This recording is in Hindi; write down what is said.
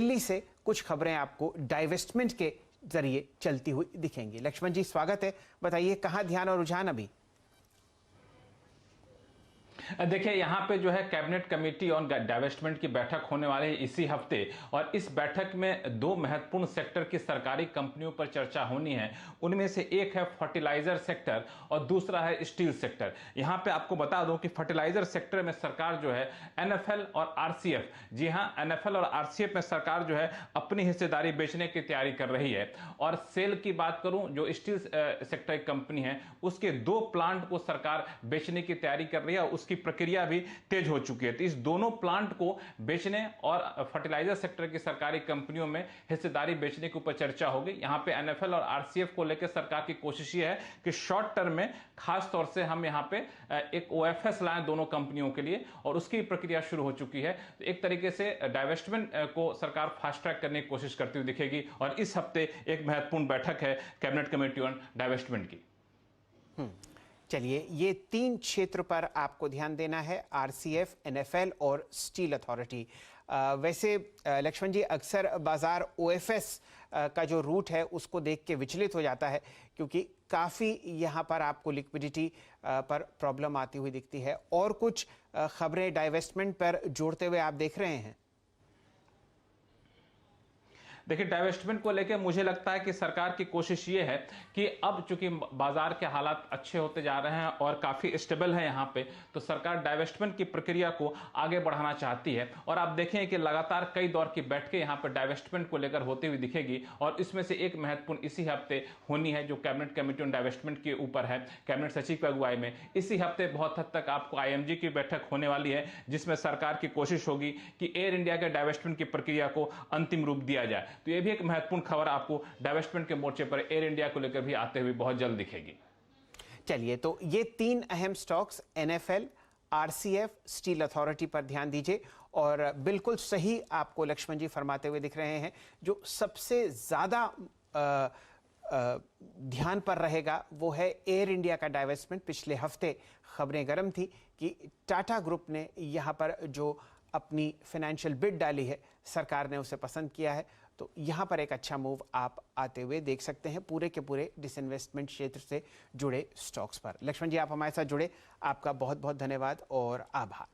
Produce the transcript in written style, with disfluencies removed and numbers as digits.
दिल्ली से कुछ खबरें आपको डाइवेस्टमेंट के जरिए चलती हुई दिखेंगी। लक्ष्मण जी, स्वागत है। बताइए, कहां ध्यान और रुझान अभी? देखिए, यहाँ पे जो है कैबिनेट कमेटी ऑन डाइवेस्टमेंट की बैठक होने वाली है इसी हफ्ते, और इस बैठक में दो महत्वपूर्ण सेक्टर की सरकारी कंपनियों पर चर्चा होनी है। उनमें से एक है फर्टिलाइजर सेक्टर और दूसरा है स्टील सेक्टर। यहाँ पे आपको बता दूं कि फर्टिलाइजर सेक्टर में सरकार जो है एनएफएल और आरसीएफ, जी हाँ, एनएफएल और आरसीएफ में सरकार जो है अपनी हिस्सेदारी बेचने की तैयारी कर रही है। और सेल की बात करूं, जो स्टील सेक्टर की कंपनी है, उसके दो प्लांट को सरकार बेचने की तैयारी कर रही है और उसकी प्रक्रिया भी तेज हो चुकी है। तो इस दोनों प्लांट को बेचने और फर्टिलाइजर सेक्टर की सरकारी कंपनियों में हिस्सेदारी बेचने के ऊपर चर्चा होगी। यहां पे एनएफएल और आरसीएफ को लेकर सरकार की कोशिश ये है कि शॉर्ट टर्म में खास तौर से हम यहां पे एक ओएफएस लाएं दोनों कंपनियों के लिए, और उसकी प्रक्रिया शुरू हो चुकी है। तो एक तरीके से डाइवेस्टमेंट को सरकार फास्ट ट्रैक करने की कोशिश करती हुई दिखेगी, और इस हफ्ते एक महत्वपूर्ण बैठक है कैबिनेट कमेटी ऑन डाइवेस्टमेंट की। चलिए, ये तीन क्षेत्र पर आपको ध्यान देना है, आरसीएफ, एनएफएल और स्टील अथॉरिटी। वैसे लक्ष्मण जी, अक्सर बाजार ओएफएस का जो रूट है उसको देख के विचलित हो जाता है, क्योंकि काफ़ी यहाँ पर आपको लिक्विडिटी पर प्रॉब्लम आती हुई दिखती है। और कुछ खबरें डाइवेस्टमेंट पर जोड़ते हुए आप देख रहे हैं? देखिए, डाइवेस्टमेंट को लेकर मुझे लगता है कि सरकार की कोशिश ये है कि अब चूंकि बाजार के हालात अच्छे होते जा रहे हैं और काफ़ी स्टेबल है यहाँ पे, तो सरकार डाइवेस्टमेंट की प्रक्रिया को आगे बढ़ाना चाहती है। और आप देखें कि लगातार कई दौर की बैठकें यहाँ पर डाइवेस्टमेंट को लेकर होती हुई दिखेगी, और इसमें से एक महत्वपूर्ण इसी हफ्ते होनी है, जो कैबिनेट कमेटी ऑन डाइवेस्टमेंट के ऊपर है, कैबिनेट सचिव की अगुवाई में। इसी हफ्ते बहुत हद तक आपको आईएमजी की बैठक होने वाली है, जिसमें सरकार की कोशिश होगी कि एयर इंडिया के डाइवेस्टमेंट की प्रक्रिया को अंतिम रूप दिया जाए। तो यह भी एक महत्वपूर्ण खबर आपको डाइवेस्टमेंट के मोर्चे पर एयर इंडिया को लेकर भी आते हुए बहुत जल्द दिखेगी। चलिए, तो ये तीन अहम stocks, NFL, RCF, steel authority पर ध्यान दीजिए। और बिल्कुल सही आपको लक्ष्मण जी फरमाते हुए दिख रहे हैं, जो सबसे ज्यादा ध्यान पर रहेगा वो है एयर इंडिया का डाइवेस्टमेंट। पिछले हफ्ते खबरें गर्म थी कि टाटा ग्रुप ने यहाँ पर जो अपनी फाइनेंशियल बिड डाली है, सरकार ने उसे पसंद किया है। तो यहाँ पर एक अच्छा मूव आप आते हुए देख सकते हैं पूरे के पूरे डिसइन्वेस्टमेंट क्षेत्र से जुड़े स्टॉक्स पर। लक्ष्मण जी, आप हमारे साथ जुड़े, आपका बहुत बहुत धन्यवाद और आभार।